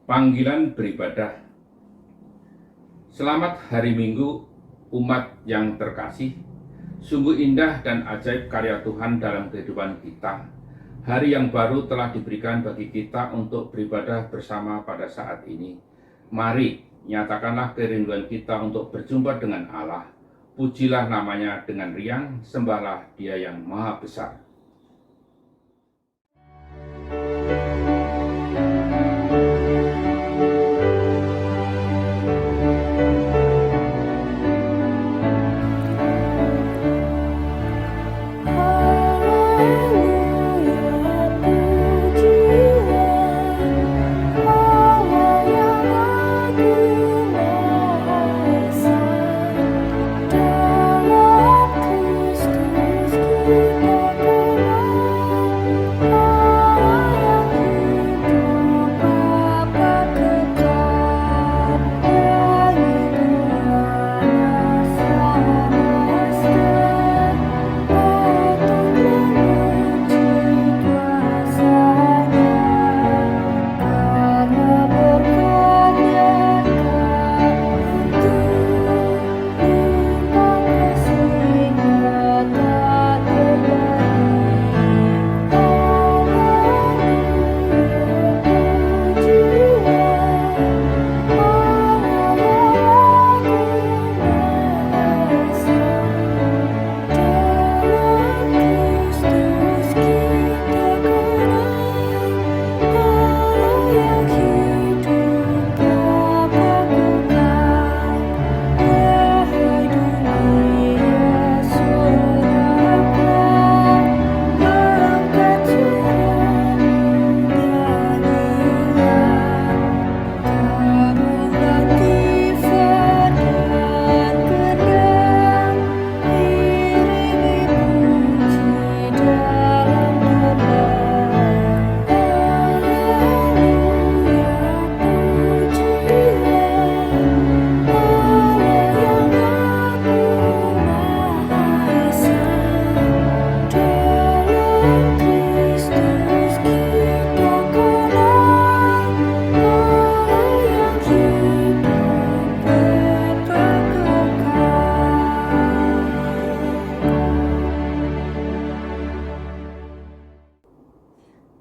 Panggilan beribadah. Selamat hari Minggu, umat yang terkasih. Sungguh indah dan ajaib karya Tuhan dalam kehidupan kita. Hari yang baru telah diberikan bagi kita untuk beribadah bersama pada saat ini. Mari, nyatakanlah kerinduan kita untuk berjumpa dengan Allah. Pujilah namanya dengan riang, sembahlah Dia yang Maha Besar.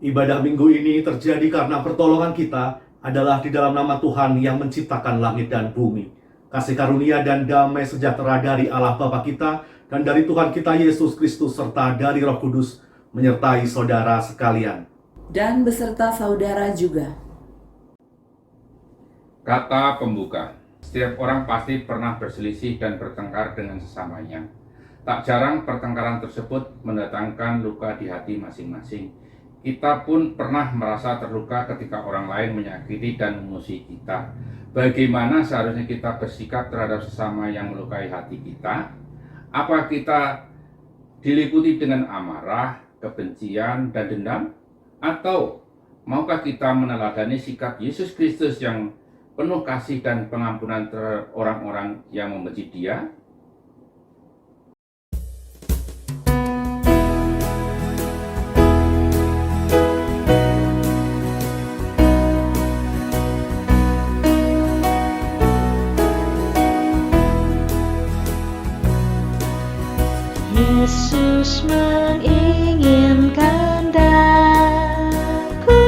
Ibadah minggu ini terjadi karena pertolongan kita adalah di dalam nama Tuhan yang menciptakan langit dan bumi. Kasih karunia dan damai sejahtera dari Allah Bapa kita dan dari Tuhan kita Yesus Kristus serta dari Roh Kudus menyertai saudara sekalian. Dan beserta saudara juga. Kata pembuka. Setiap orang pasti pernah berselisih dan bertengkar dengan sesamanya. Tak jarang pertengkaran tersebut mendatangkan luka di hati masing-masing. Kita pun pernah merasa terluka ketika orang lain menyakiti dan memusuhi kita. Bagaimana seharusnya kita bersikap terhadap sesama yang melukai hati kita? Apa kita diliputi dengan amarah, kebencian, dan dendam? Atau maukah kita meneladani sikap Yesus Kristus yang penuh kasih dan pengampunan terhadap orang-orang yang membenci Dia? Yesus menginginkan daku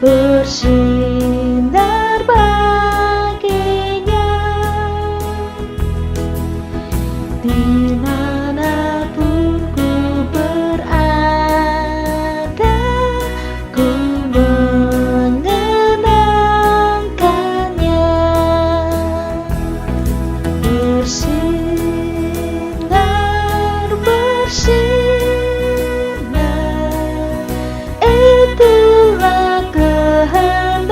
bersinar baginya dimanapun ku berada, ku mengenangkannya. Bersinar, itulah kehendak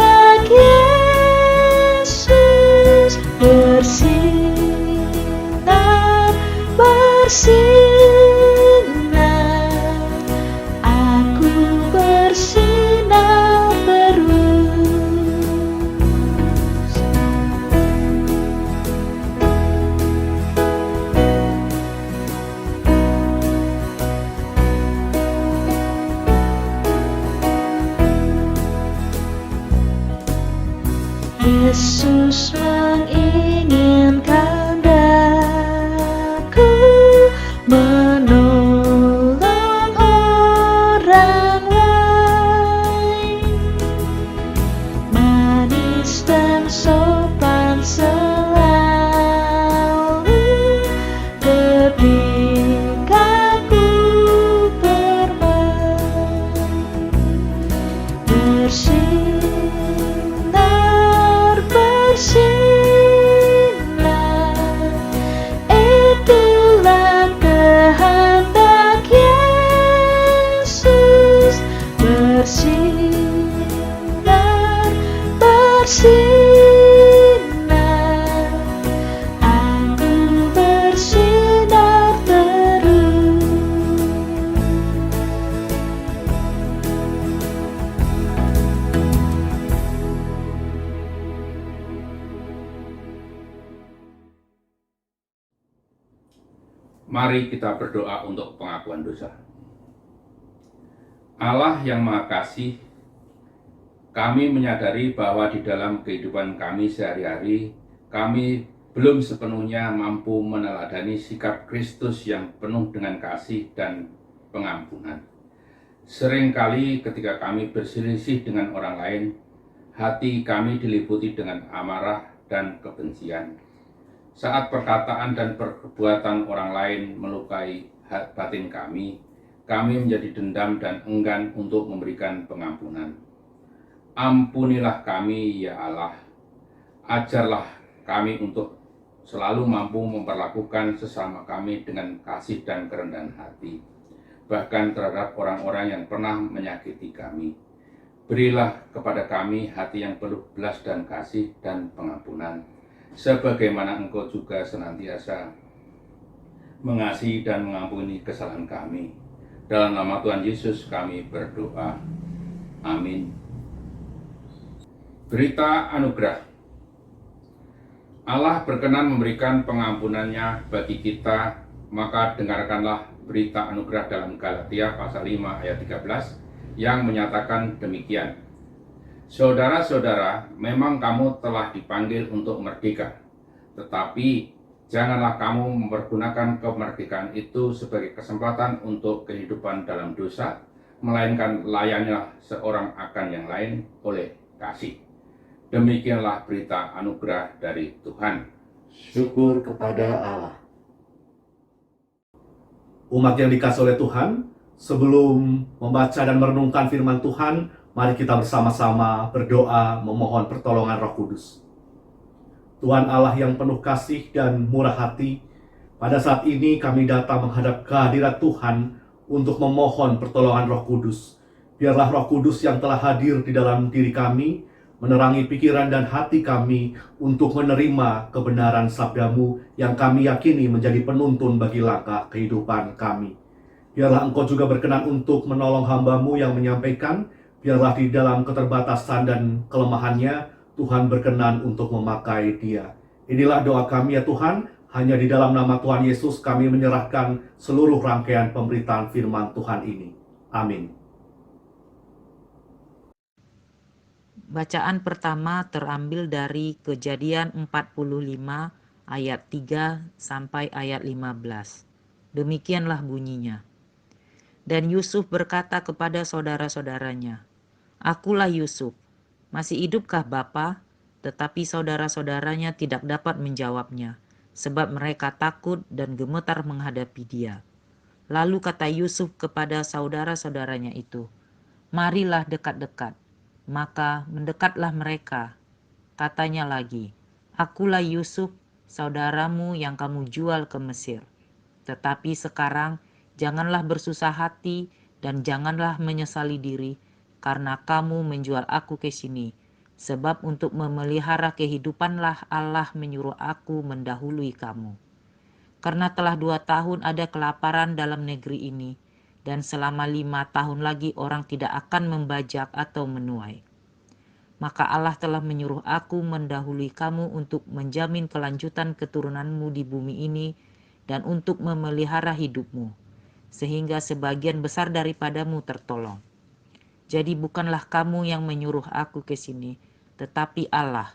Yesus menginginkan daku menolong orang lain, manis dan sopan selalu ketika ku bermain. Bersinar, itulah kehendak Yesus. Bersinar, aku bersinar terus. Mari kita berdoa untuk pengakuan dosa. Allah yang Maha Kasih, kami menyadari bahwa di dalam kehidupan kami sehari-hari, kami belum sepenuhnya mampu meneladani sikap Kristus yang penuh dengan kasih dan pengampunan. Seringkali ketika kami berselisih dengan orang lain, hati kami diliputi dengan amarah dan kebencian. Saat perkataan dan perbuatan orang lain melukai batin kami menjadi dendam dan enggan untuk memberikan pengampunan. Ampunilah kami, ya Allah. Ajarlah kami untuk selalu mampu memperlakukan sesama kami dengan kasih dan kerendahan hati, bahkan terhadap orang-orang yang pernah menyakiti kami. Berilah kepada kami hati yang penuh belas dan kasih dan pengampunan, sebagaimana Engkau juga senantiasa mengasihi dan mengampuni kesalahan kami. Dalam nama Tuhan Yesus kami berdoa. Amin. Berita anugerah. Allah berkenan memberikan pengampunannya bagi kita, maka dengarkanlah berita anugerah dalam Galatia pasal 5 ayat 13 yang menyatakan demikian. Saudara-saudara, memang kamu telah dipanggil untuk merdeka, tetapi janganlah kamu mempergunakan kemerdekaan itu sebagai kesempatan untuk kehidupan dalam dosa, melainkan layanilah seorang akan yang lain oleh kasih. Demikianlah berita anugerah dari Tuhan. Syukur kepada Allah. Umat yang dikasihi oleh Tuhan, sebelum membaca dan merenungkan firman Tuhan, mari kita bersama-sama berdoa memohon pertolongan Roh Kudus. Tuhan Allah yang penuh kasih dan murah hati, pada saat ini kami datang menghadap kehadirat Tuhan untuk memohon pertolongan Roh Kudus. Biarlah Roh Kudus yang telah hadir di dalam diri kami, menerangi pikiran dan hati kami untuk menerima kebenaran sabda-Mu yang kami yakini menjadi penuntun bagi langkah kehidupan kami. Biarlah Engkau juga berkenan untuk menolong hamba-Mu yang menyampaikan. Biarlah di dalam keterbatasan dan kelemahannya, Tuhan berkenan untuk memakai dia. Inilah doa kami ya Tuhan, hanya di dalam nama Tuhan Yesus kami menyerahkan seluruh rangkaian pemberitaan firman Tuhan ini. Amin. Bacaan pertama terambil dari Kejadian 45 ayat 3 sampai ayat 15. Demikianlah bunyinya. Dan Yusuf berkata kepada saudara-saudaranya, "Akulah Yusuf. Masih hidupkah Bapa?" Tetapi saudara-saudaranya tidak dapat menjawabnya, sebab mereka takut dan gemetar menghadapi dia. Lalu kata Yusuf kepada saudara-saudaranya itu, "Marilah dekat-dekat." Maka mendekatlah mereka. Katanya lagi, "Akulah Yusuf, saudaramu yang kamu jual ke Mesir. Tetapi sekarang janganlah bersusah hati dan janganlah menyesali diri, karena kamu menjual aku ke sini. Sebab untuk memelihara kehidupanlah Allah menyuruh aku mendahului kamu. Karena telah 2 tahun ada kelaparan dalam negeri ini, dan selama 5 tahun lagi orang tidak akan membajak atau menuai. Maka Allah telah menyuruh aku mendahului kamu untuk menjamin kelanjutan keturunanmu di bumi ini dan untuk memelihara hidupmu, sehingga sebagian besar daripadamu tertolong. Jadi bukanlah kamu yang menyuruh aku ke sini, tetapi Allah.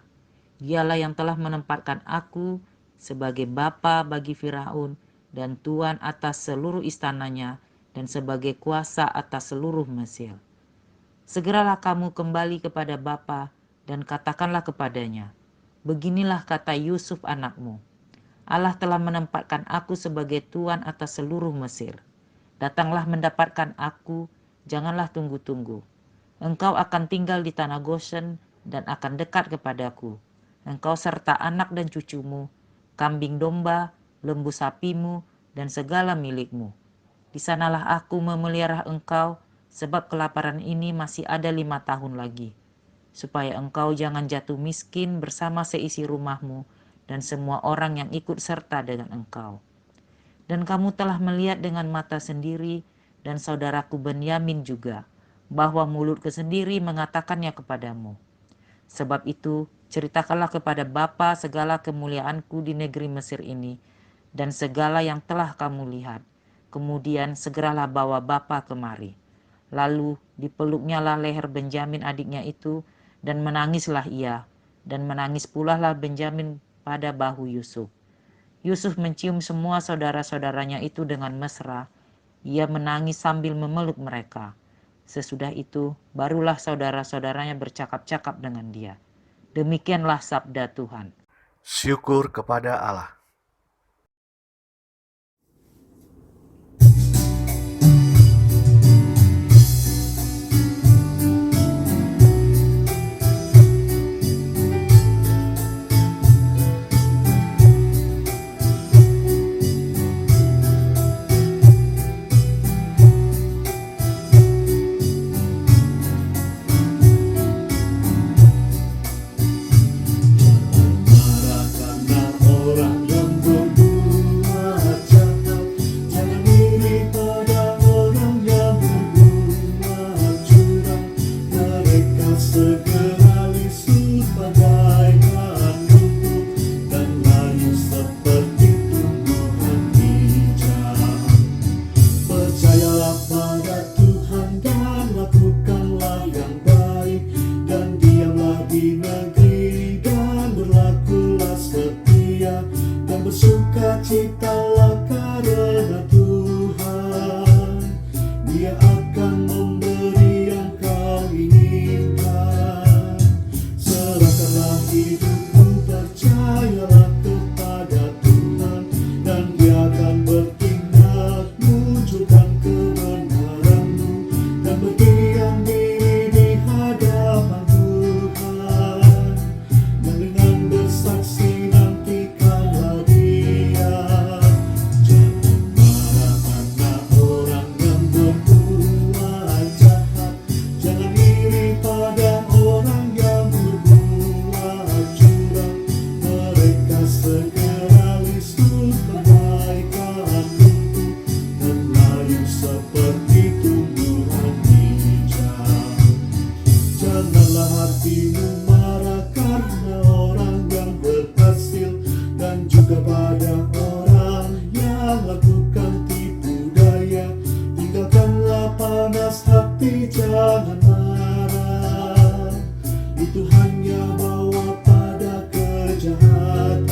Dialah yang telah menempatkan aku sebagai bapa bagi Firaun dan tuan atas seluruh istananya dan sebagai kuasa atas seluruh Mesir. Segeralah kamu kembali kepada bapa dan katakanlah kepadanya, beginilah kata Yusuf anakmu, Allah telah menempatkan aku sebagai tuan atas seluruh Mesir. Datanglah mendapatkan aku, janganlah tunggu-tunggu. Engkau akan tinggal di tanah Goshen dan akan dekat kepadaku. Engkau serta anak dan cucumu, kambing domba, lembu sapimu, dan segala milikmu. Di sanalah aku memelihara engkau, sebab kelaparan ini masih ada 5 tahun lagi, supaya engkau jangan jatuh miskin bersama seisi rumahmu dan semua orang yang ikut serta dengan engkau. Dan kamu telah melihat dengan mata sendiri, dan saudaraku Benyamin juga, bahwa mulutku sendiri mengatakannya kepadamu. Sebab itu, ceritakanlah kepada bapa segala kemuliaanku di negeri Mesir ini, dan segala yang telah kamu lihat. Kemudian segeralah bawa bapa kemari. Lalu dipeluknyalah leher Benyamin adiknya itu, dan menangislah ia, dan menangis pula lah Benyamin pada bahu Yusuf. Yusuf mencium semua saudara-saudaranya itu dengan mesra. Ia menangis sambil memeluk mereka. Sesudah itu, barulah saudara-saudaranya bercakap-cakap dengan dia. Demikianlah sabda Tuhan. Syukur kepada Allah. Bersukacitalah karena Tuhan, Dia akan memberi yang kau inginkan. Serahkanlah hidupmu, percayalah kepada Tuhan, dan Dia akan bertindak munculkan kebenaranmu, dan berdiam diri di hadapan Tuhan, dan dengan bersaksi nantikanlah kepada orang yang lakukan tipu daya. Tinggalkanlah panas hati, jangan marah. Itu hanya bawa pada kejahatan.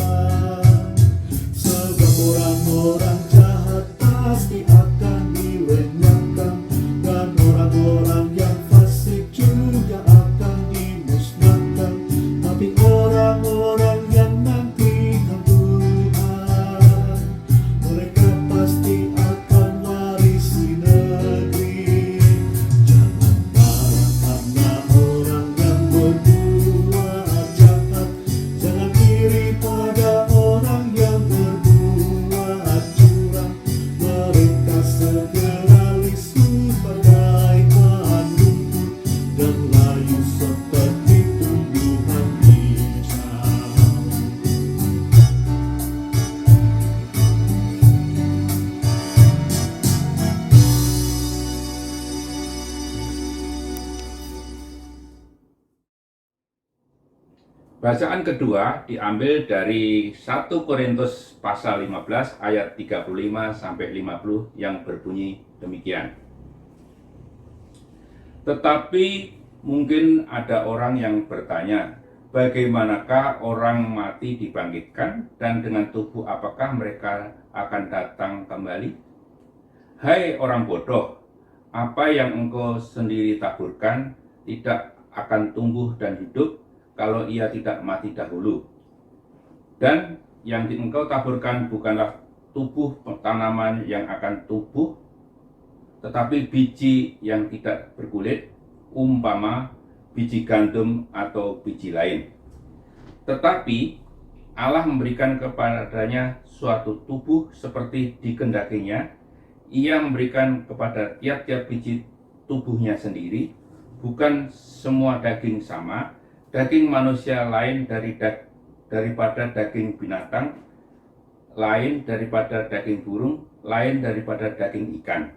Sebab orang-orang jahat pasti akan dilenyapkan, dan orang-orang yang fasik juga akan dimusnahkan. Tapi orang-orang yang nantikan Tuhan, mereka pasti akan warisi negeri. Jangan marah karena orang yang berbuat jahat. Jangan iri pada orang yang berbuat curang. Mereka segera lisu bagaikan rumput, dan layu seperti tumbuhan hijau. Bacaan kedua diambil dari 1 Korintus pasal 15 ayat 35 sampai 50 yang berbunyi demikian. Tetapi mungkin ada orang yang bertanya, bagaimanakah orang mati dibangkitkan, dan dengan tubuh apakah mereka akan datang kembali? Hai orang bodoh, apa yang engkau sendiri taburkan tidak akan tumbuh dan hidup kalau ia tidak mati dahulu. Dan yang engkau taburkan bukanlah tubuh tanaman yang akan tumbuh, tetapi biji yang tidak berkulit, umpama biji gandum atau biji lain. Tetapi Allah memberikan kepadanya suatu tubuh seperti dikehendakinya. Ia memberikan kepada tiap-tiap biji tubuhnya sendiri. Bukan semua daging sama. Daging manusia lain daripada daging binatang, lain daripada daging burung, lain daripada daging ikan.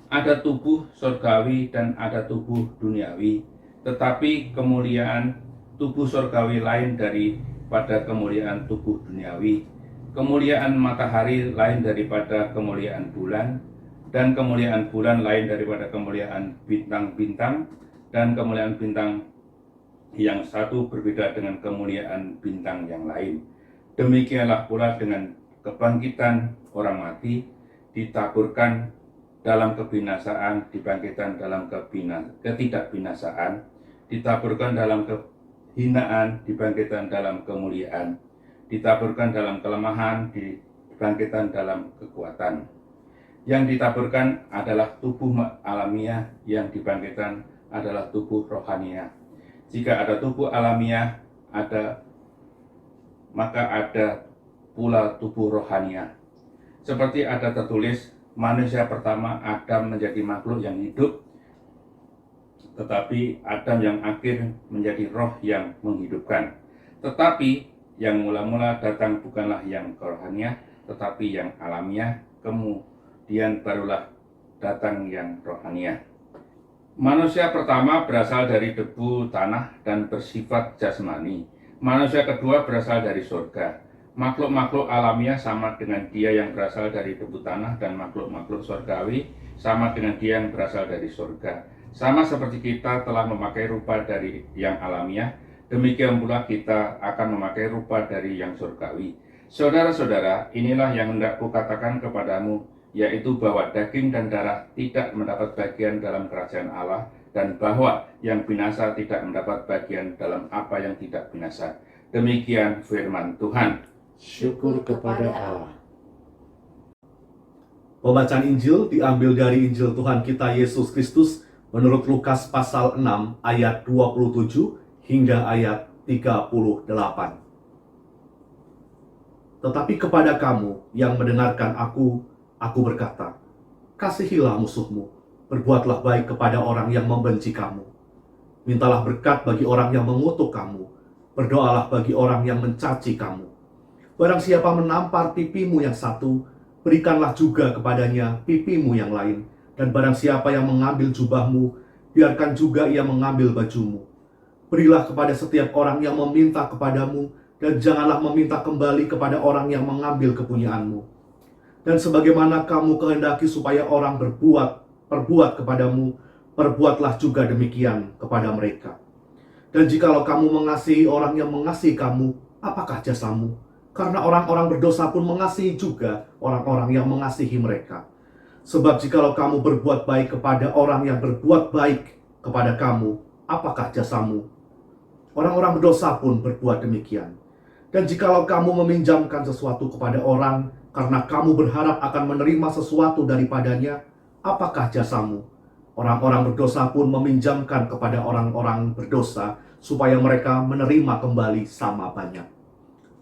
Ada tubuh surgawi dan ada tubuh duniawi, tetapi kemuliaan tubuh surgawi lain daripada kemuliaan tubuh duniawi. Kemuliaan matahari lain daripada kemuliaan bulan, dan kemuliaan bulan lain daripada kemuliaan bintang-bintang, dan kemuliaan bintang yang satu berbeda dengan kemuliaan bintang yang lain. Demikianlah pula dengan kebangkitan orang mati, ditaburkan dalam kebinasaan, dibangkitkan dalam ketidakbinasaan, ditaburkan dalam kehinaan, dibangkitkan dalam kemuliaan, ditaburkan dalam kelemahan, dibangkitkan dalam kekuatan. Yang ditaburkan adalah tubuh alamiah, yang dibangkitkan adalah tubuh rohaniah. Jika ada tubuh alamiah, maka ada pula tubuh rohaniah. Seperti ada tertulis, manusia pertama Adam menjadi makhluk yang hidup, tetapi Adam yang akhir menjadi roh yang menghidupkan. Tetapi yang mula-mula datang bukanlah yang rohaniah, tetapi yang alamiah, kemudian barulah datang yang rohaniah. Manusia pertama berasal dari debu tanah dan bersifat jasmani. Manusia kedua berasal dari surga. Makhluk-makhluk alamiah sama dengan dia yang berasal dari debu tanah, dan makhluk-makhluk surgawi sama dengan dia yang berasal dari surga. Sama seperti kita telah memakai rupa dari yang alamiah, demikian pula kita akan memakai rupa dari yang surgawi. Saudara-saudara, inilah yang hendak kukatakan kepadamu, yaitu bahwa daging dan darah tidak mendapat bagian dalam kerajaan Allah, dan bahwa yang binasa tidak mendapat bagian dalam apa yang tidak binasa. Demikian firman Tuhan. Syukur kepada Allah. Pembacaan Injil diambil dari Injil Tuhan kita Yesus Kristus menurut Lukas pasal 6 ayat 27 hingga ayat 38. Tetapi kepada kamu yang mendengarkan aku berkata, kasihilah musuhmu, berbuatlah baik kepada orang yang membenci kamu. Mintalah berkat bagi orang yang mengutuk kamu, berdoalah bagi orang yang mencaci kamu. Barang siapa menampar pipimu yang satu, berikanlah juga kepadanya pipimu yang lain. Dan barang siapa yang mengambil jubahmu, biarkan juga ia mengambil bajumu. Berilah kepada setiap orang yang meminta kepadamu, dan janganlah meminta kembali kepada orang yang mengambil kepunyaanmu. Dan sebagaimana kamu kehendaki supaya orang perbuat kepadamu, perbuatlah juga demikian kepada mereka. Dan jikalau kamu mengasihi orang yang mengasihi kamu, apakah jasamu? Karena orang-orang berdosa pun mengasihi juga orang-orang yang mengasihi mereka. Sebab jikalau kamu berbuat baik kepada orang yang berbuat baik kepada kamu, apakah jasamu? Orang-orang berdosa pun berbuat demikian. Dan jikalau kamu meminjamkan sesuatu kepada orang, karena kamu berharap akan menerima sesuatu daripadanya, apakah jasamu? Orang-orang berdosa pun meminjamkan kepada orang-orang berdosa, supaya mereka menerima kembali sama banyak.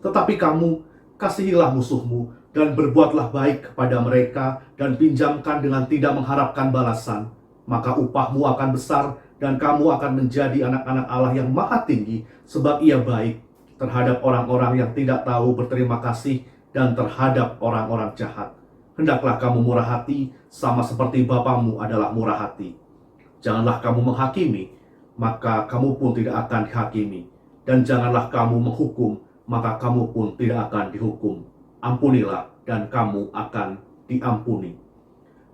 Tetapi kamu, kasihilah musuhmu, dan berbuatlah baik kepada mereka, dan pinjamkan dengan tidak mengharapkan balasan. Maka upahmu akan besar, dan kamu akan menjadi anak-anak Allah yang maha tinggi, sebab ia baik terhadap orang-orang yang tidak tahu berterima kasih, dan terhadap orang-orang jahat. Hendaklah kamu murah hati, sama seperti Bapamu adalah murah hati. Janganlah kamu menghakimi, maka kamu pun tidak akan dihakimi. Dan janganlah kamu menghukum, maka kamu pun tidak akan dihukum. Ampunilah, dan kamu akan diampuni.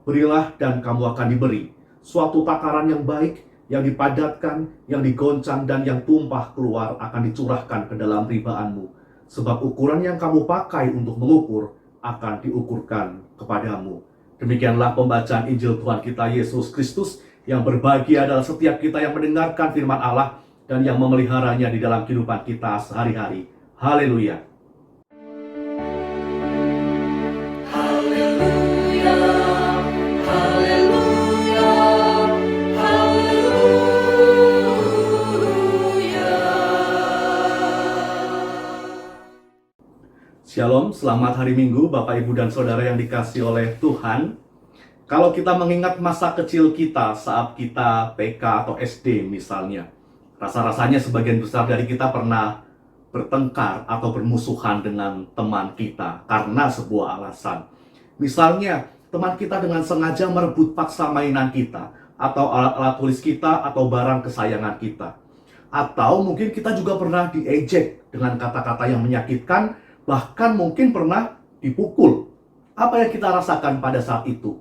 Berilah, dan kamu akan diberi. Suatu takaran yang baik, yang dipadatkan, yang digoncang, dan yang tumpah keluar akan dicurahkan ke dalam ribaanmu. Sebab ukuran yang kamu pakai untuk mengukur akan diukurkan kepadamu. Demikianlah pembacaan Injil Tuhan kita Yesus Kristus. Yang berbahagia adalah setiap kita yang mendengarkan firman Allah dan yang memeliharanya di dalam kehidupan kita sehari-hari. Haleluya. Shalom, selamat hari Minggu Bapak, Ibu, dan Saudara yang dikasihi oleh Tuhan. Kalau kita mengingat masa kecil kita saat kita TK atau SD misalnya, rasa-rasanya sebagian besar dari kita pernah bertengkar atau bermusuhan dengan teman kita karena sebuah alasan. Misalnya, teman kita dengan sengaja merebut paksa mainan kita, atau alat-alat tulis kita, atau barang kesayangan kita. Atau mungkin kita juga pernah diejek dengan kata-kata yang menyakitkan, bahkan mungkin pernah dipukul. Apa yang kita rasakan pada saat itu?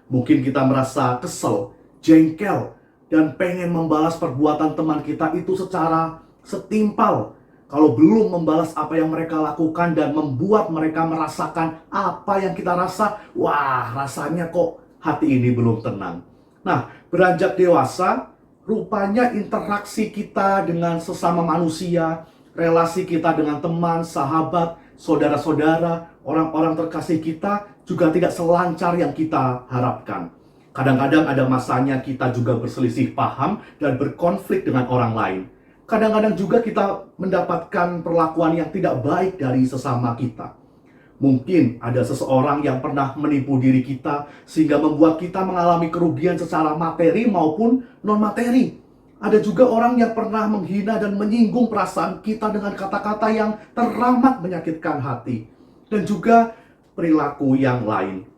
Mungkin kita merasa kesel, jengkel, dan pengen membalas perbuatan teman kita itu secara setimpal. Kalau belum membalas apa yang mereka lakukan dan membuat mereka merasakan apa yang kita rasa, wah, rasanya kok hati ini belum tenang. Nah, beranjak dewasa, rupanya interaksi kita dengan sesama manusia, relasi kita dengan teman, sahabat, saudara-saudara, orang-orang terkasih kita juga tidak selancar yang kita harapkan. Kadang-kadang ada masanya kita juga berselisih paham dan berkonflik dengan orang lain. Kadang-kadang juga kita mendapatkan perlakuan yang tidak baik dari sesama kita. Mungkin ada seseorang yang pernah menipu diri kita sehingga membuat kita mengalami kerugian secara materi maupun non-materi. Ada juga orang yang pernah menghina dan menyinggung perasaan kita dengan kata-kata yang teramat menyakitkan hati. Dan juga perilaku yang lain.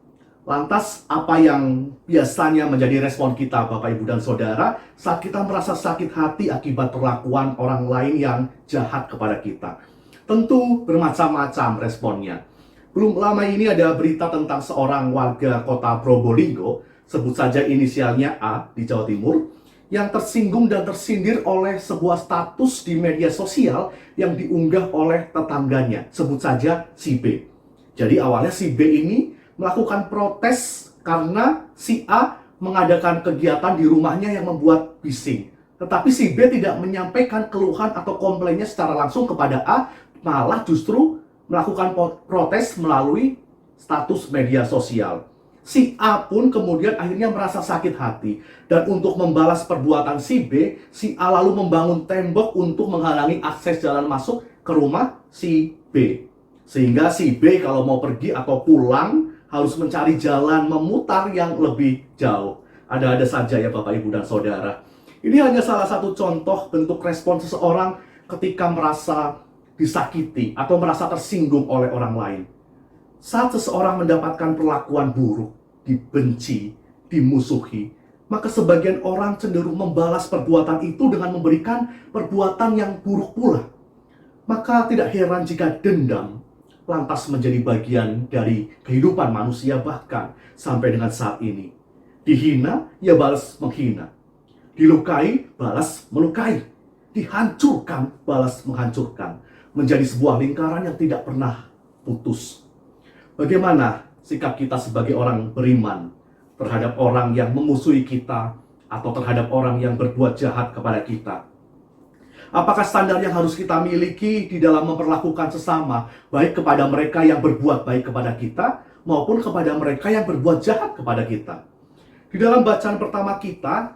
Lantas, apa yang biasanya menjadi respon kita, Bapak, Ibu, dan Saudara, saat kita merasa sakit hati akibat perlakuan orang lain yang jahat kepada kita? Tentu bermacam-macam responnya. Belum lama ini ada berita tentang seorang warga kota Probolinggo, sebut saja inisialnya A, di Jawa Timur, yang tersinggung dan tersindir oleh sebuah status di media sosial yang diunggah oleh tetangganya, sebut saja si B. Jadi awalnya si B ini melakukan protes karena si A mengadakan kegiatan di rumahnya yang membuat bising. Tetapi si B tidak menyampaikan keluhan atau komplainnya secara langsung kepada A, malah justru melakukan protes melalui status media sosial. Si A pun kemudian akhirnya merasa sakit hati. Dan untuk membalas perbuatan si B, si A lalu membangun tembok untuk menghalangi akses jalan masuk ke rumah si B. Sehingga si B kalau mau pergi atau pulang harus mencari jalan memutar yang lebih jauh. Ada-ada saja ya Bapak, Ibu, dan Saudara. Ini hanya salah satu contoh bentuk respon seseorang ketika merasa disakiti atau merasa tersinggung oleh orang lain. Saat seseorang mendapatkan perlakuan buruk, dibenci, dimusuhi, maka sebagian orang cenderung membalas perbuatan itu dengan memberikan perbuatan yang buruk pula. Maka tidak heran jika dendam lantas menjadi bagian dari kehidupan manusia bahkan sampai dengan saat ini. Dihina, ya balas menghina. Dilukai, balas melukai. Dihancurkan, balas menghancurkan. Menjadi sebuah lingkaran yang tidak pernah putus. Bagaimana sikap kita sebagai orang beriman terhadap orang yang memusuhi kita atau terhadap orang yang berbuat jahat kepada kita? Apakah standar yang harus kita miliki di dalam memperlakukan sesama, baik kepada mereka yang berbuat baik kepada kita, maupun kepada mereka yang berbuat jahat kepada kita? Di dalam bacaan pertama kita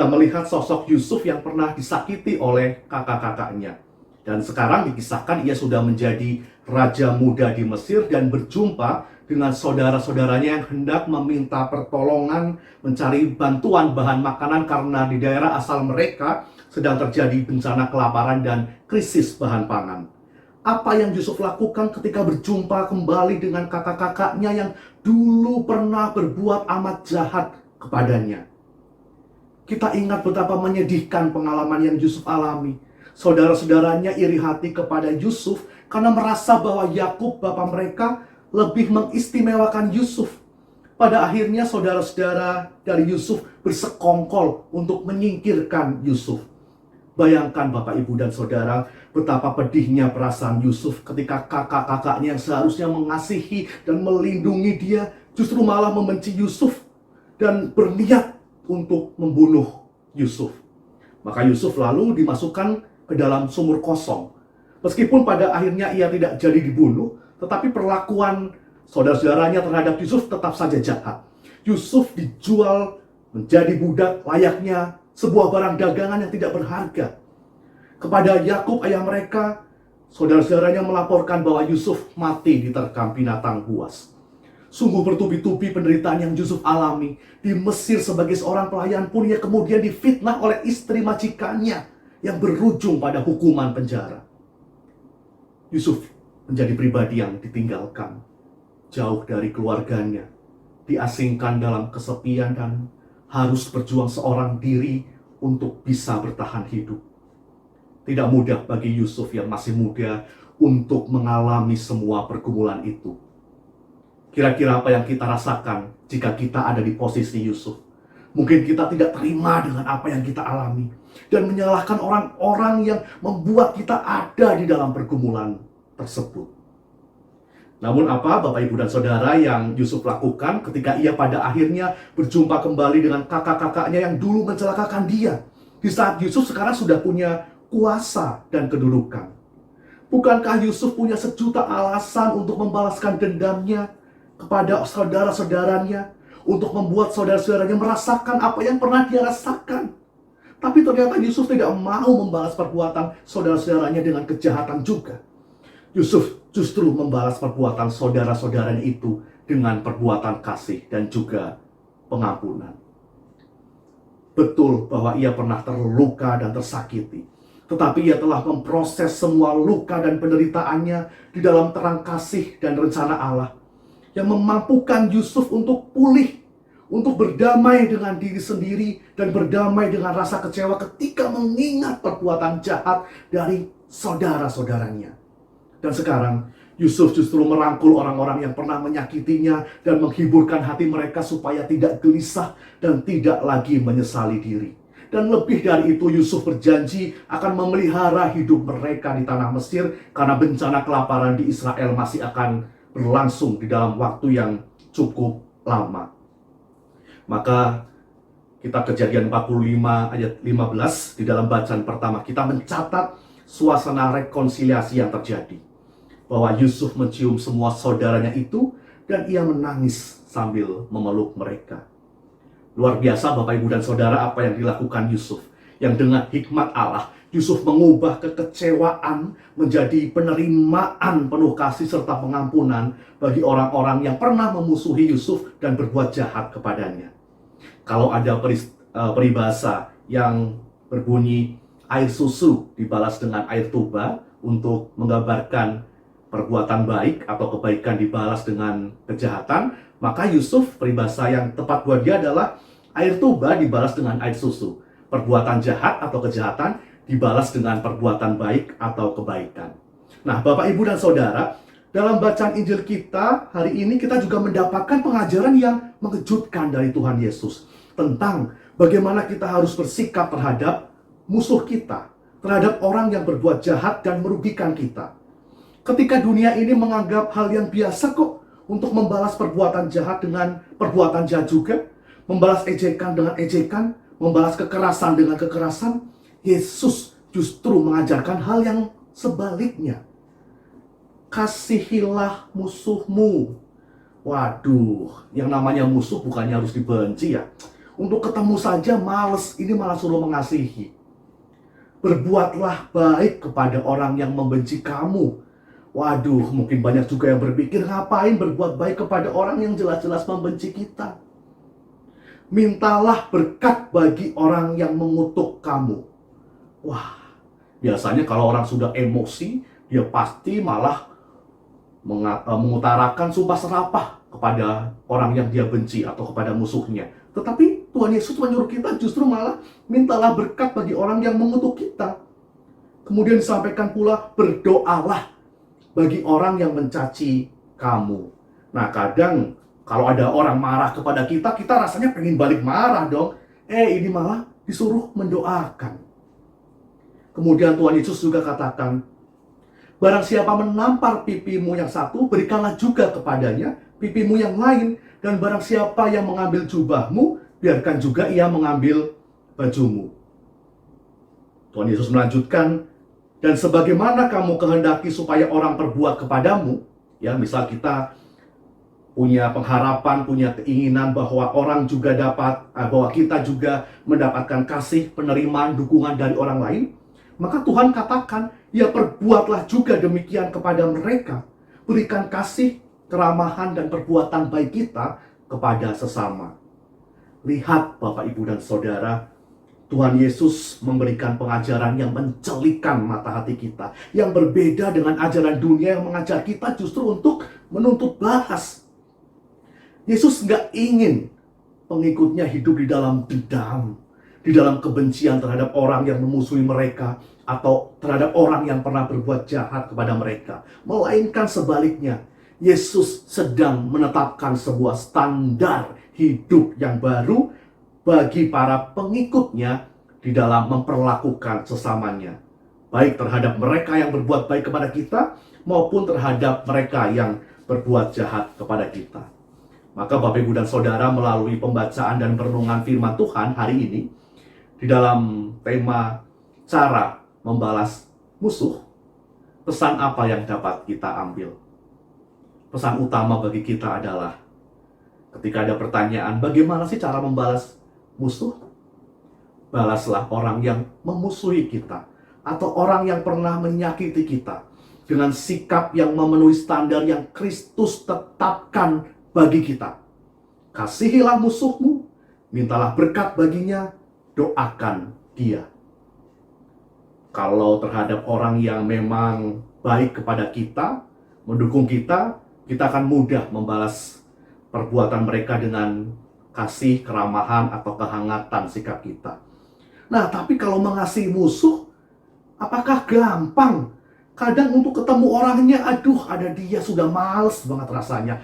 melihat sosok Yusuf yang pernah disakiti oleh kakak-kakaknya. Dan sekarang dikisahkan ia sudah menjadi raja muda di Mesir dan berjumpa dengan saudara-saudaranya yang hendak meminta pertolongan, mencari bantuan bahan makanan karena di daerah asal mereka sedang terjadi bencana kelaparan dan krisis bahan pangan. Apa yang Yusuf lakukan ketika berjumpa kembali dengan kakak-kakaknya yang dulu pernah berbuat amat jahat kepadanya? Kita ingat betapa menyedihkan pengalaman yang Yusuf alami. Saudara-saudaranya iri hati kepada Yusuf karena merasa bahwa Yakub, bapa mereka, lebih mengistimewakan Yusuf. Pada akhirnya saudara-saudara dari Yusuf bersekongkol untuk menyingkirkan Yusuf. Bayangkan Bapak, Ibu, dan Saudara, betapa pedihnya perasaan Yusuf ketika kakak-kakaknya yang seharusnya mengasihi dan melindungi dia, justru malah membenci Yusuf dan berniat untuk membunuh Yusuf. Maka Yusuf lalu dimasukkan ke dalam sumur kosong. Meskipun pada akhirnya ia tidak jadi dibunuh, tetapi perlakuan saudara-saudaranya terhadap Yusuf tetap saja jahat. Yusuf dijual menjadi budak layaknya sebuah barang dagangan yang tidak berharga. Kepada Yakub ayah mereka, saudara-saudaranya melaporkan bahwa Yusuf mati diterkam binatang buas. Sungguh bertubi-tubi penderitaan yang Yusuf alami. Di Mesir sebagai seorang pelayan pun ia kemudian difitnah oleh istri majikannya yang berujung pada hukuman penjara. Yusuf menjadi pribadi yang ditinggalkan, jauh dari keluarganya, diasingkan dalam kesepian dan harus berjuang seorang diri untuk bisa bertahan hidup. Tidak mudah bagi Yusuf yang masih muda untuk mengalami semua pergumulan itu. Kira-kira apa yang kita rasakan jika kita ada di posisi Yusuf? Mungkin kita tidak terima dengan apa yang kita alami dan menyalahkan orang-orang yang membuat kita ada di dalam pergumulan tersebut. Namun apa Bapak, Ibu, dan Saudara yang Yusuf lakukan ketika ia pada akhirnya berjumpa kembali dengan kakak-kakaknya yang dulu mencelakakan dia? Di saat Yusuf sekarang sudah punya kuasa dan kedudukan. Bukankah Yusuf punya sejuta alasan untuk membalaskan dendamnya kepada saudara-saudaranya, untuk membuat saudara-saudaranya merasakan apa yang pernah dia rasakan? Tapi ternyata Yusuf tidak mau membalas perbuatan saudara-saudaranya dengan kejahatan juga. Yusuf justru membalas perbuatan saudara-saudaranya itu dengan perbuatan kasih dan juga pengampunan. Betul bahwa ia pernah terluka dan tersakiti, tetapi ia telah memproses semua luka dan penderitaannya di dalam terang kasih dan rencana Allah yang memampukan Yusuf untuk pulih, untuk berdamai dengan diri sendiri dan berdamai dengan rasa kecewa ketika mengingat perbuatan jahat dari saudara-saudaranya. Dan sekarang Yusuf justru merangkul orang-orang yang pernah menyakitinya dan menghiburkan hati mereka supaya tidak gelisah dan tidak lagi menyesali diri. Dan lebih dari itu, Yusuf berjanji akan memelihara hidup mereka di tanah Mesir karena bencana kelaparan di Israel masih akan berlangsung di dalam waktu yang cukup lama. Maka kita Kejadian 45 ayat 15 di dalam bacaan pertama kita mencatat suasana rekonsiliasi yang terjadi. Bahwa Yusuf mencium semua saudaranya itu dan ia menangis sambil memeluk mereka. Luar biasa Bapak, Ibu, dan Saudara apa yang dilakukan Yusuf. Yang dengan hikmat Allah, Yusuf mengubah kekecewaan menjadi penerimaan penuh kasih serta pengampunan bagi orang-orang yang pernah memusuhi Yusuf dan berbuat jahat kepadanya. Kalau ada peribahasa yang berbunyi air susu dibalas dengan air tuba untuk menggambarkan perbuatan baik atau kebaikan dibalas dengan kejahatan, maka Yusuf peribahasa yang tepat buat dia adalah air tuba dibalas dengan air susu. Perbuatan jahat atau kejahatan dibalas dengan perbuatan baik atau kebaikan. Nah, Bapak, Ibu, dan Saudara, dalam bacaan Injil kita hari ini kita juga mendapatkan pengajaran yang mengejutkan dari Tuhan Yesus tentang bagaimana kita harus bersikap terhadap musuh kita, terhadap orang yang berbuat jahat dan merugikan kita. Ketika dunia ini menganggap hal yang biasa kok untuk membalas perbuatan jahat dengan perbuatan jahat juga, membalas ejekan dengan ejekan, membalas kekerasan dengan kekerasan, Yesus justru mengajarkan hal yang sebaliknya. Kasihilah musuhmu. Waduh, yang namanya musuh bukannya harus dibenci ya. Untuk ketemu saja males, ini malah suruh mengasihi. Berbuatlah baik kepada orang yang membenci kamu. Waduh, mungkin banyak juga yang berpikir, ngapain berbuat baik kepada orang yang jelas-jelas membenci kita? Mintalah berkat bagi orang yang mengutuk kamu. Wah, biasanya kalau orang sudah emosi, dia pasti malah mengutarakan sumpah serapah kepada orang yang dia benci atau kepada musuhnya. Tetapi Tuhan Yesus menyuruh kita justru malah mintalah berkat bagi orang yang mengutuk kita. Kemudian disampaikan pula, berdoalah bagi orang yang mencaci kamu. Nah, kadang Kalau ada orang marah kepada kita, kita rasanya pengen balik marah dong. Ini malah disuruh mendoakan. Kemudian Tuhan Yesus juga katakan, barang siapa menampar pipimu yang satu, berikanlah juga kepadanya pipimu yang lain. Dan barang siapa yang mengambil jubahmu, biarkan juga ia mengambil bajumu. Tuhan Yesus melanjutkan, dan sebagaimana kamu kehendaki supaya orang perbuat kepadamu, ya misal kita punya pengharapan, punya keinginan bahwa orang juga bahwa kita juga mendapatkan kasih, penerimaan, dukungan dari orang lain, maka Tuhan katakan, ya perbuatlah juga demikian kepada mereka. Berikan kasih, keramahan, dan perbuatan baik kita kepada sesama. Lihat Bapak, Ibu, dan Saudara, Tuhan Yesus memberikan pengajaran yang mencelikan mata hati kita, yang berbeda dengan ajaran dunia yang mengajar kita justru untuk menuntut balas. Yesus nggak ingin pengikutnya hidup di dalam dendam, di dalam kebencian terhadap orang yang memusuhi mereka, atau terhadap orang yang pernah berbuat jahat kepada mereka. Melainkan sebaliknya, Yesus sedang menetapkan sebuah standar hidup yang baru bagi para pengikutnya di dalam memperlakukan sesamanya, baik terhadap mereka yang berbuat baik kepada kita maupun terhadap mereka yang berbuat jahat kepada kita. Maka Bapak, Ibu, dan Saudara, melalui pembacaan dan perenungan firman Tuhan hari ini di dalam tema cara membalas musuh, pesan apa yang dapat kita ambil? Pesan utama bagi kita adalah ketika ada pertanyaan, bagaimana sih cara membalas musuh? Balaslah orang yang memusuhi kita atau orang yang pernah menyakiti kita dengan sikap yang memenuhi standar yang Kristus tetapkan bagi kita. Kasihilah musuhmu, mintalah berkat baginya, doakan dia. Kalau terhadap orang yang memang baik kepada kita, mendukung kita, kita akan mudah membalas perbuatan mereka dengan kasih, keramahan, atau kehangatan sikap kita. Nah, tapi kalau mengasihi musuh, apakah gampang? Kadang untuk ketemu orangnya, aduh, ada dia, sudah males banget rasanya.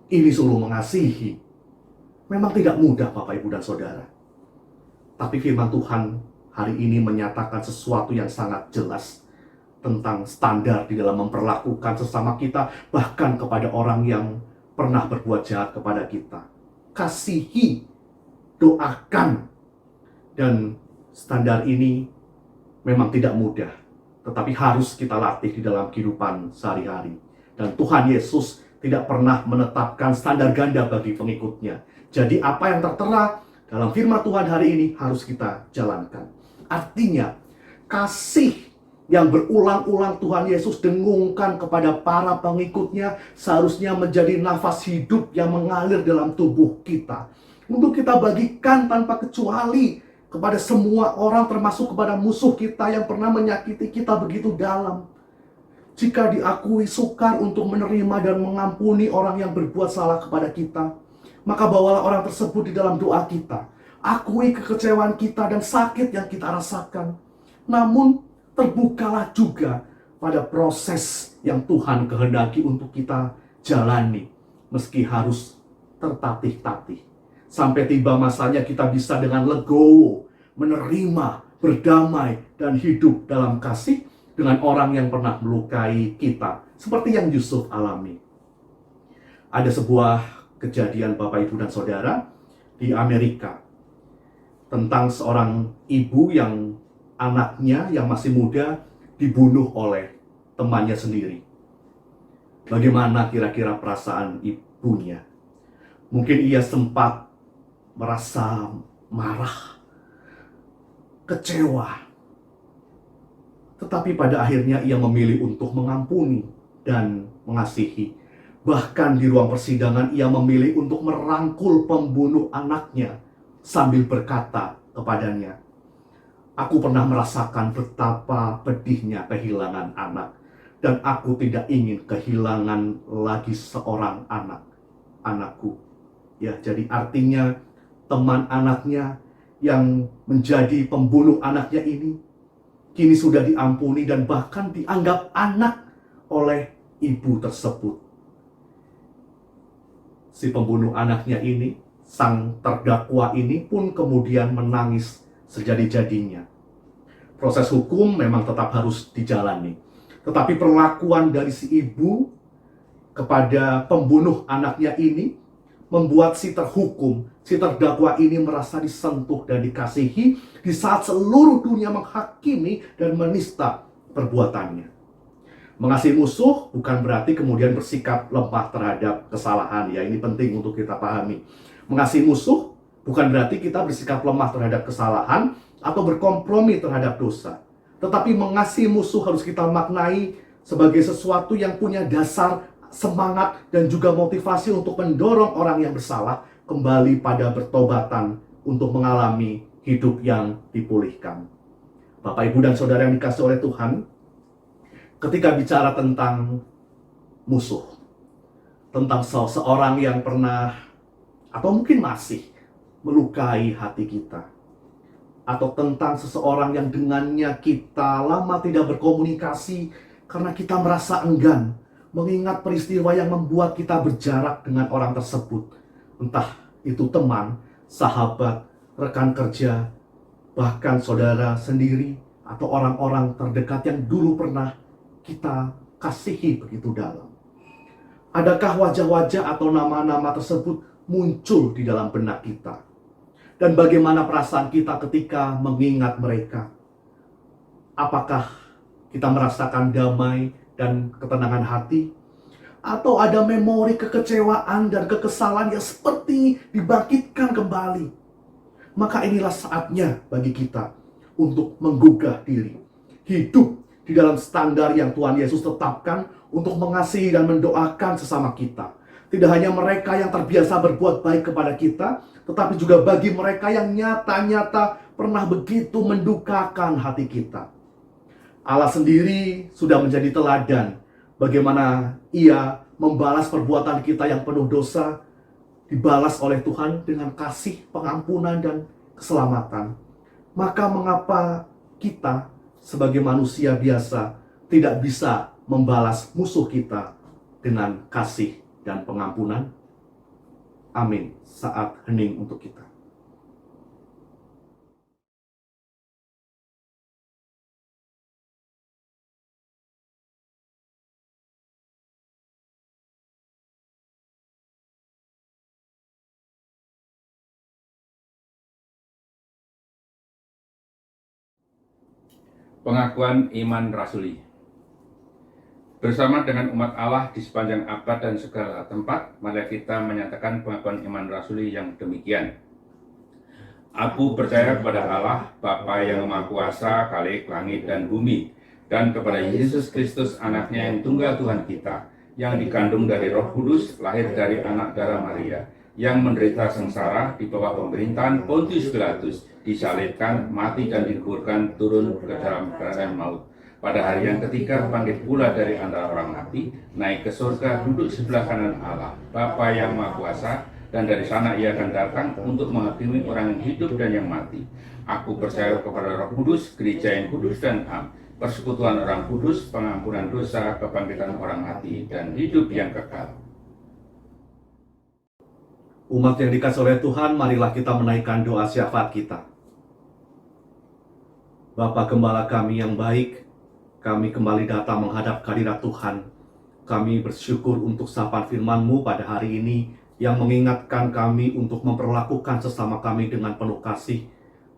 Ini suruh mengasihi. Memang tidak mudah, Bapak, Ibu, dan Saudara. Tapi firman Tuhan hari ini menyatakan sesuatu yang sangat jelas tentang standar di dalam memperlakukan sesama kita, bahkan kepada orang yang pernah berbuat jahat kepada kita. Kasihi, doakan. Dan standar ini memang tidak mudah, tetapi harus kita latih di dalam kehidupan sehari-hari. Dan Tuhan Yesus tidak pernah menetapkan standar ganda bagi pengikutnya. Jadi apa yang tertera dalam firman Tuhan hari ini harus kita jalankan. Artinya, kasih yang berulang-ulang Tuhan Yesus dengungkan kepada para pengikutnya seharusnya menjadi nafas hidup yang mengalir dalam tubuh kita. Untuk kita bagikan tanpa kecuali kepada semua orang, termasuk kepada musuh kita yang pernah menyakiti kita begitu dalam. Jika diakui sukar untuk menerima dan mengampuni orang yang berbuat salah kepada kita, maka bawalah orang tersebut di dalam doa kita. Akui kekecewaan kita dan sakit yang kita rasakan. Namun, terbukalah juga pada proses yang Tuhan kehendaki untuk kita jalani, meski harus tertatih-tatih. Sampai tiba masanya kita bisa dengan legowo menerima, berdamai, dan hidup dalam kasih dengan orang yang pernah melukai kita, seperti yang Yusuf alami. Ada sebuah kejadian, Bapak, Ibu, dan Saudara, di Amerika tentang seorang ibu yang anaknya yang masih muda dibunuh oleh temannya sendiri. Bagaimana kira-kira perasaan ibunya? Mungkin ia sempat merasa marah, kecewa. Tetapi pada akhirnya ia memilih untuk mengampuni dan mengasihi. Bahkan di ruang persidangan ia memilih untuk merangkul pembunuh anaknya sambil berkata kepadanya, "Aku pernah merasakan betapa pedihnya kehilangan anak, dan aku tidak ingin kehilangan lagi seorang anakku." Ya, jadi artinya teman anaknya yang menjadi pembunuh anaknya ini kini sudah diampuni dan bahkan dianggap anak oleh ibu tersebut. si pembunuh anaknya ini, sang terdakwa ini pun kemudian menangis sejadi-jadinya. Proses hukum memang tetap harus dijalani. Tetapi perlakuan dari si ibu kepada pembunuh anaknya ini membuat si terhukum, si terdakwa ini merasa disentuh dan dikasihi di saat seluruh dunia menghakimi dan menista perbuatannya. Mengasihi musuh bukan berarti kemudian bersikap lemah terhadap kesalahan. Ya, ini penting untuk kita pahami. Mengasihi musuh bukan berarti kita bersikap lemah terhadap kesalahan atau berkompromi terhadap dosa. Tetapi mengasihi musuh harus kita maknai sebagai sesuatu yang punya dasar semangat dan juga motivasi untuk mendorong orang yang bersalah kembali pada bertobatan untuk mengalami hidup yang dipulihkan. Bapak, Ibu, dan Saudara yang dikasihi oleh Tuhan, ketika bicara tentang musuh, tentang seseorang yang pernah atau mungkin masih melukai hati kita, atau tentang seseorang yang dengannya kita lama tidak berkomunikasi karena kita merasa enggan mengingat peristiwa yang membuat kita berjarak dengan orang tersebut, entah itu teman, sahabat, rekan kerja, bahkan saudara sendiri, atau orang-orang terdekat yang dulu pernah kita kasihi begitu dalam. Adakah wajah-wajah atau nama-nama tersebut muncul di dalam benak kita? Dan bagaimana perasaan kita ketika mengingat mereka? Apakah kita merasakan damai dan ketenangan hati? Atau ada memori kekecewaan dan kekesalan yang seperti dibangkitkan kembali? Maka inilah saatnya bagi kita untuk menggugah diri, hidup di dalam standar yang Tuhan Yesus tetapkan untuk mengasihi dan mendoakan sesama kita. Tidak hanya mereka yang terbiasa berbuat baik kepada kita, tetapi juga bagi mereka yang nyata-nyata pernah begitu mendukakan hati kita. Allah sendiri sudah menjadi teladan bagaimana Ia membalas perbuatan kita yang penuh dosa, dibalas oleh Tuhan dengan kasih, pengampunan, dan keselamatan. Maka mengapa kita sebagai manusia biasa tidak bisa membalas musuh kita dengan kasih dan pengampunan? Amin. Saat hening untuk kita. Pengakuan iman rasuli. Bersama dengan umat Allah di sepanjang abad dan segala tempat, mari kita menyatakan pengakuan iman rasuli yang demikian. Aku percaya kepada Allah, Bapa yang Maha Kuasa, Khalik langit dan bumi, dan kepada Yesus Kristus, anaknya yang tunggal Tuhan kita, yang dikandung dari Roh Kudus, lahir dari anak darah Maria, yang menderita sengsara di bawah pemerintahan Pontius Pilatus, disalibkan, mati dan dikuburkan, turun ke dalam keadaan maut. Pada hari yang ketiga bangkit pula dari antara orang mati, naik ke surga, duduk sebelah kanan Allah, Bapa yang Maha Kuasa, dan dari sana Ia akan datang untuk menghakimi orang yang hidup dan yang mati. Aku percaya kepada Roh Kudus, gereja yang kudus dan am, persekutuan orang kudus, pengampunan dosa, kebangkitan orang mati, dan hidup yang kekal. Umat yang dikasihi oleh Tuhan, marilah kita menaikkan doa syafaat kita. Bapa Gembala kami yang baik, kami kembali datang menghadap hadirat Tuhan. Kami bersyukur untuk sapaan firman-Mu pada hari ini yang mengingatkan kami untuk memperlakukan sesama kami dengan penuh kasih,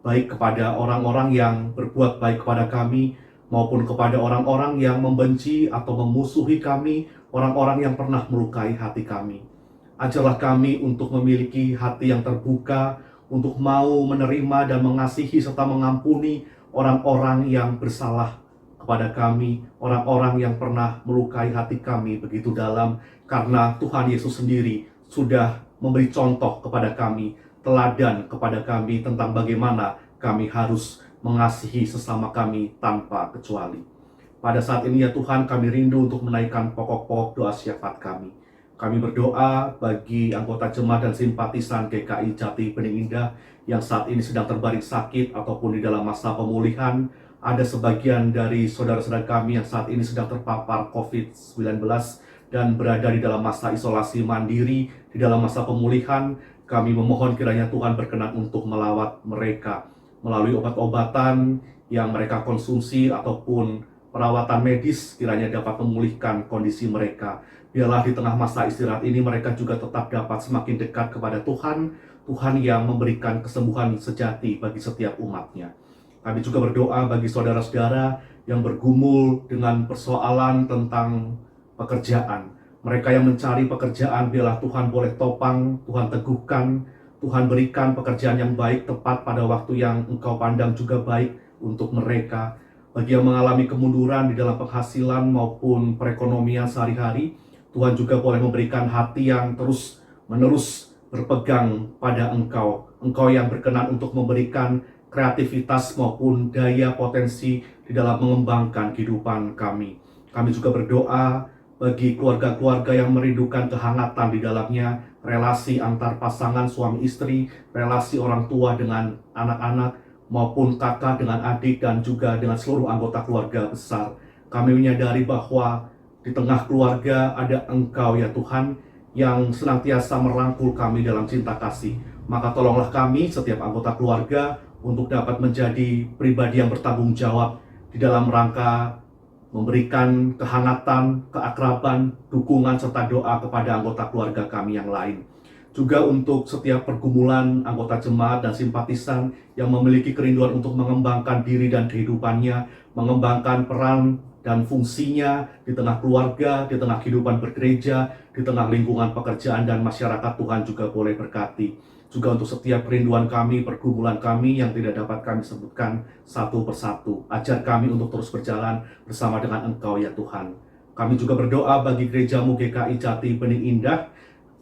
baik kepada orang-orang yang berbuat baik kepada kami, maupun kepada orang-orang yang membenci atau memusuhi kami, orang-orang yang pernah melukai hati kami. Ajarlah kami untuk memiliki hati yang terbuka, untuk mau menerima dan mengasihi serta mengampuni orang-orang yang bersalah kepada kami, orang-orang yang pernah melukai hati kami begitu dalam, karena Tuhan Yesus sendiri sudah memberi contoh kepada kami, teladan kepada kami tentang bagaimana kami harus mengasihi sesama kami tanpa kecuali. Pada saat ini ya Tuhan, kami rindu untuk menaikkan pokok-pokok doa syafaat kami. Kami berdoa bagi anggota jemaat dan simpatisan GKI Jati Bening Indah yang saat ini sedang terbaring sakit ataupun di dalam masa pemulihan. Ada sebagian dari saudara-saudara kami yang saat ini sedang terpapar COVID-19 dan berada di dalam masa isolasi mandiri, di dalam masa pemulihan. Kami memohon kiranya Tuhan berkenan untuk melawat mereka melalui obat-obatan yang mereka konsumsi ataupun perawatan medis, kiranya dapat memulihkan kondisi mereka. Biarlah di tengah masa istirahat ini mereka juga tetap dapat semakin dekat kepada Tuhan, Tuhan yang memberikan kesembuhan sejati bagi setiap umatnya. Kami juga berdoa bagi saudara-saudara yang bergumul dengan persoalan tentang pekerjaan. Mereka yang mencari pekerjaan, biarlah Tuhan boleh topang, Tuhan teguhkan, Tuhan berikan pekerjaan yang baik tepat pada waktu yang Engkau pandang juga baik untuk mereka. Bagi yang mengalami kemunduran di dalam penghasilan maupun perekonomian sehari-hari, Tuhan juga boleh memberikan hati yang terus-menerus berpegang pada Engkau. Engkau yang berkenan untuk memberikan kreativitas maupun daya potensi di dalam mengembangkan kehidupan kami. Kami juga berdoa bagi keluarga-keluarga yang merindukan kehangatan di dalamnya, relasi antar pasangan suami istri, relasi orang tua dengan anak-anak, maupun kakak dengan adik, dan juga dengan seluruh anggota keluarga besar. Kami menyadari bahwa di tengah keluarga ada Engkau ya Tuhan, yang senantiasa merangkul kami dalam cinta kasih. Maka tolonglah kami, setiap anggota keluarga, untuk dapat menjadi pribadi yang bertanggung jawab di dalam rangka memberikan kehangatan, keakraban, dukungan, serta doa kepada anggota keluarga kami yang lain. Juga untuk setiap pergumulan anggota jemaat dan simpatisan yang memiliki kerinduan untuk mengembangkan diri dan kehidupannya, mengembangkan peran dan fungsinya di tengah keluarga, di tengah kehidupan bergereja, di tengah lingkungan pekerjaan dan masyarakat, Tuhan juga boleh berkati. Juga untuk setiap kerinduan kami, pergumulan kami yang tidak dapat kami sebutkan satu persatu. Ajar kami untuk terus berjalan bersama dengan Engkau ya Tuhan. Kami juga berdoa bagi gerejamu GKI Jati Bening Indah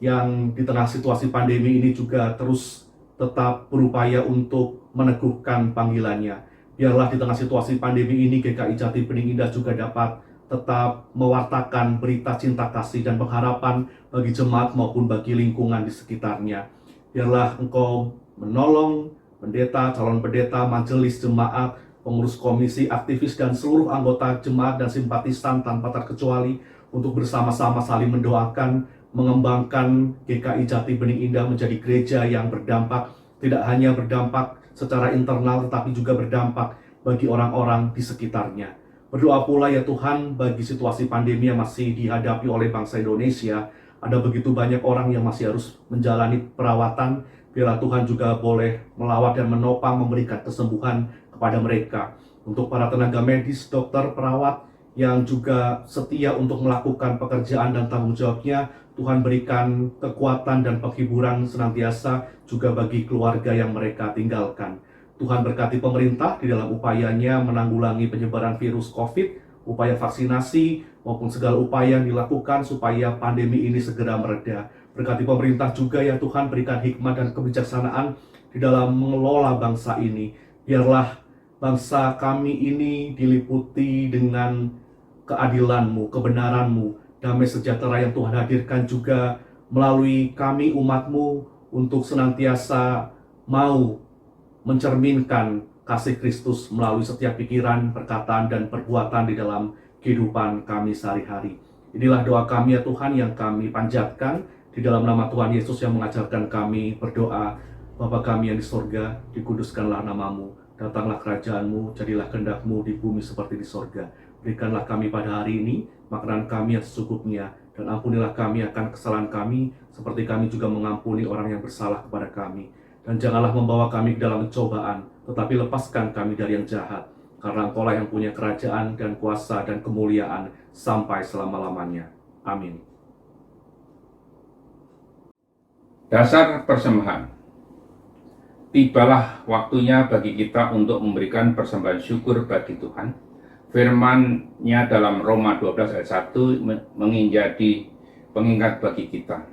yang di tengah situasi pandemi ini juga terus tetap berupaya untuk meneguhkan panggilannya. Biarlah di tengah situasi pandemi ini GKI Jati Bening Indah juga dapat tetap mewartakan berita cinta kasih dan pengharapan bagi jemaat maupun bagi lingkungan di sekitarnya. Biarlah Engkau menolong pendeta, calon pendeta, majelis jemaat, pengurus komisi, aktivis, dan seluruh anggota jemaat dan simpatisan tanpa terkecuali untuk bersama-sama saling mendoakan, mengembangkan GKI Jati Bening Indah menjadi gereja yang berdampak, tidak hanya berdampak secara internal tetapi juga berdampak bagi orang-orang di sekitarnya. Berdoa pula ya Tuhan bagi situasi pandemi yang masih dihadapi oleh bangsa Indonesia. Ada begitu banyak orang yang masih harus menjalani perawatan. Biarlah Tuhan juga boleh melawat dan menopang, memberikan kesembuhan kepada mereka. Untuk para tenaga medis, dokter, perawat yang juga setia untuk melakukan pekerjaan dan tanggung jawabnya, Tuhan berikan kekuatan dan penghiburan senantiasa juga bagi keluarga yang mereka tinggalkan. Tuhan berkati pemerintah di dalam upayanya menanggulangi penyebaran virus COVID, upaya vaksinasi, maupun segala upaya yang dilakukan supaya pandemi ini segera mereda. Berkati pemerintah juga ya Tuhan, berikan hikmat dan kebijaksanaan di dalam mengelola bangsa ini. Biarlah bangsa kami ini diliputi dengan keadilan-Mu, kebenaran-Mu, damai sejahtera yang Tuhan hadirkan juga melalui kami umat-Mu untuk senantiasa mau mencerminkan kasih Kristus melalui setiap pikiran, perkataan, dan perbuatan di dalam kehidupan kami sehari-hari. Inilah doa kami ya Tuhan yang kami panjatkan di dalam nama Tuhan Yesus yang mengajarkan kami berdoa. Bapa kami yang di sorga, dikuduskanlah namamu, datanglah kerajaan-Mu, jadilah kehendak-Mu di bumi seperti di sorga. Berikanlah kami pada hari ini makanan kami yang secukupnya, dan ampunilah kami akan kesalahan kami, seperti kami juga mengampuni orang yang bersalah kepada kami. Dan janganlah membawa kami ke dalam pencobaan, tetapi lepaskan kami dari yang jahat, karena Engkaulah yang punya kerajaan dan kuasa dan kemuliaan sampai selama-lamanya. Amin. Dasar persembahan. Tibalah waktunya bagi kita untuk memberikan persembahan syukur bagi Tuhan. Firman-Nya dalam Roma 12 ayat 1 menjadi pengingat bagi kita.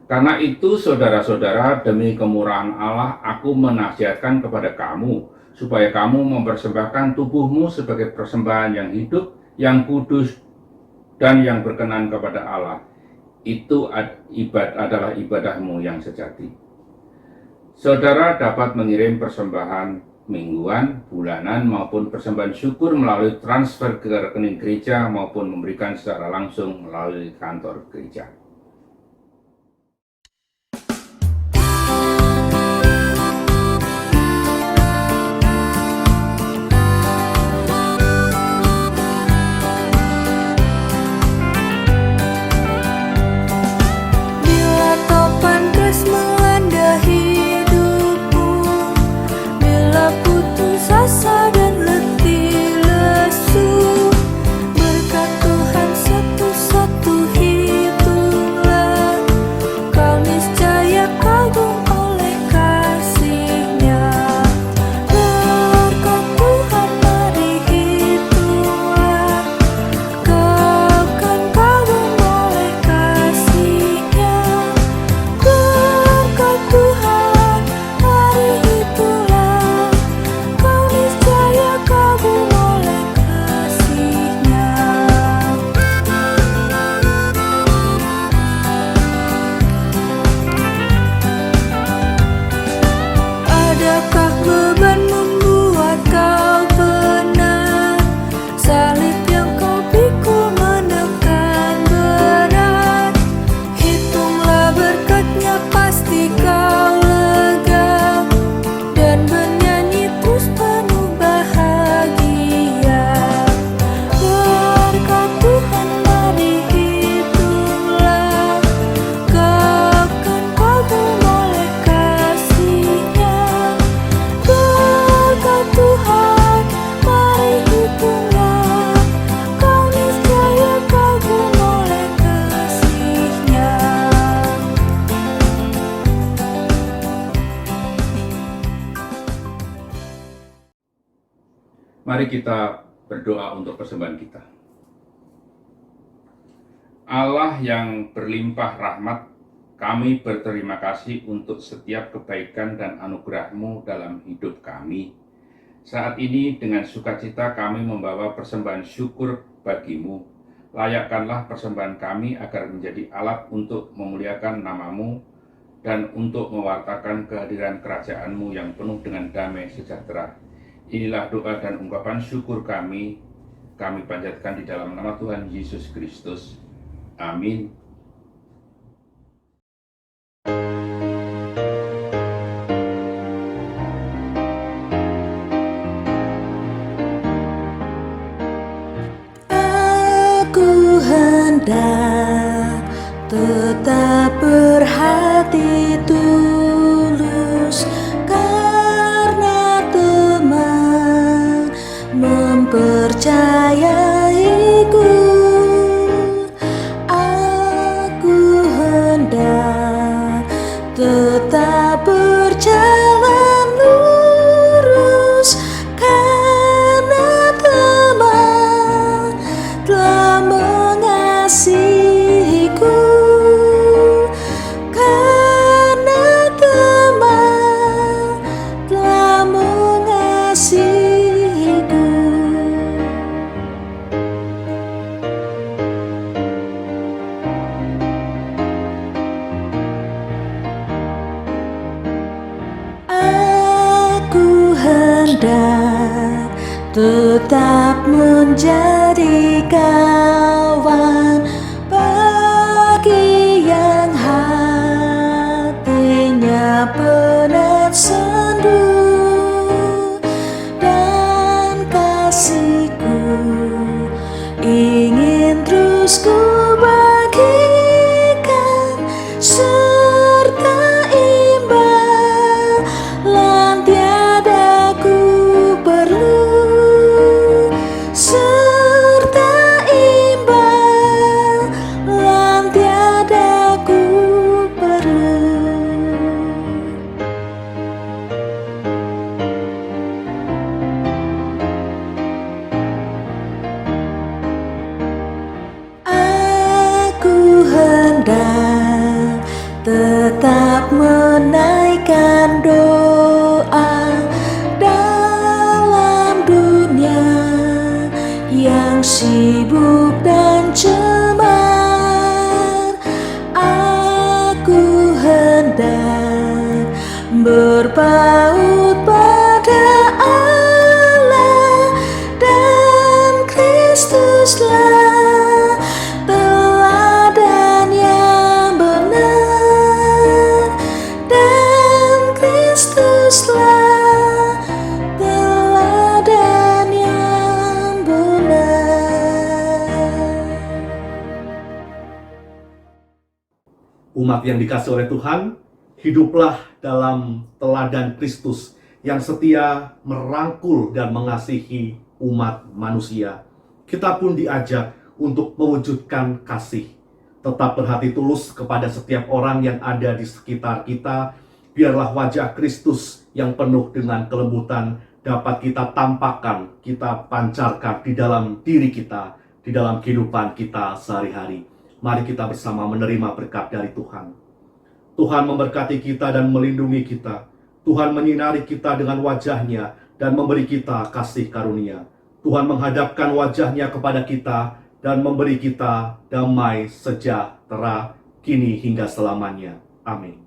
Karena itu, saudara-saudara, demi kemurahan Allah, aku menasihatkan kepada kamu, supaya kamu mempersembahkan tubuhmu sebagai persembahan yang hidup, yang kudus, dan yang berkenan kepada Allah. Itu adalah ibadahmu yang sejati. Saudara dapat mengirim persembahan mingguan, bulanan, maupun persembahan syukur melalui transfer ke rekening gereja maupun memberikan secara langsung melalui kantor gereja. Bila topan keras melanda hidupmu, bila putus asa dan letih lesu, berkat Tuhan satu-satu hitunglah, kau niscaya kagum oleh kasih-Nya. Berkat Tuhan mari hitunglah, kau kan kagum oleh kasih-Nya. Berkat Tuhan mari hitunglah, kau niscaya kagum oleh kasih-Nya. Adakah beban membuat kau penat? Salib yang kau pikul menekan berat. Hitunglah berkat-Nya, pasti kau lega, dan bernyanyi terus penuh bahagia. Berkat Tuhan mari hitunglah, kau kan kagum oleh kasih-Nya. Berkat Tuhan mari hitunglah, kau niscaya kagum oleh kasih-Nya. Mari kita berdoa untuk persembahan kita. Allah yang berlimpah rahmat, kami berterima kasih untuk setiap kebaikan dan anugerah-Mu dalam hidup kami. Saat ini dengan sukacita kami membawa persembahan syukur bagi-Mu. Layakkanlah persembahan kami agar menjadi alat untuk memuliakan nama-Mu dan untuk mewartakan kehadiran kerajaan-Mu yang penuh dengan damai sejahtera. Inilah doa dan ungkapan syukur kami panjatkan di dalam nama Tuhan Yesus Kristus. Amin. Aku hendak tetap berhati tulus, karena teman mempercayaiku. Aku hendak tetap berjalan lurus, karena teman telah mengasihiku. Karena teman telah mengasihiku. Aku hendak tetap menjadi kawan bagi yang hatinya penat sendu, dan kasihku ingin terus ku bagikan, serta imbalan tiada ku perlu, serta imbalan tiada ku perlu. Aku hendak tetap menaikkan doa dalam dunia yang sibuk dan cemar. Aku hendak berpaut pada Umat yang dikasih oleh Tuhan, hiduplah dalam teladan Kristus yang setia merangkul dan mengasihi umat manusia. Kita pun diajak untuk mewujudkan kasih. Tetap berhati tulus kepada setiap orang yang ada di sekitar kita. Biarlah wajah Kristus yang penuh dengan kelembutan dapat kita tampakkan, kita pancarkan di dalam diri kita, di dalam kehidupan kita sehari-hari. Mari kita bersama menerima berkat dari Tuhan. Tuhan memberkati kita dan melindungi kita. Tuhan menyinari kita dengan wajah-Nya dan memberi kita kasih karunia. Tuhan menghadapkan wajah-Nya kepada kita dan memberi kita damai sejahtera kini hingga selamanya. Amin.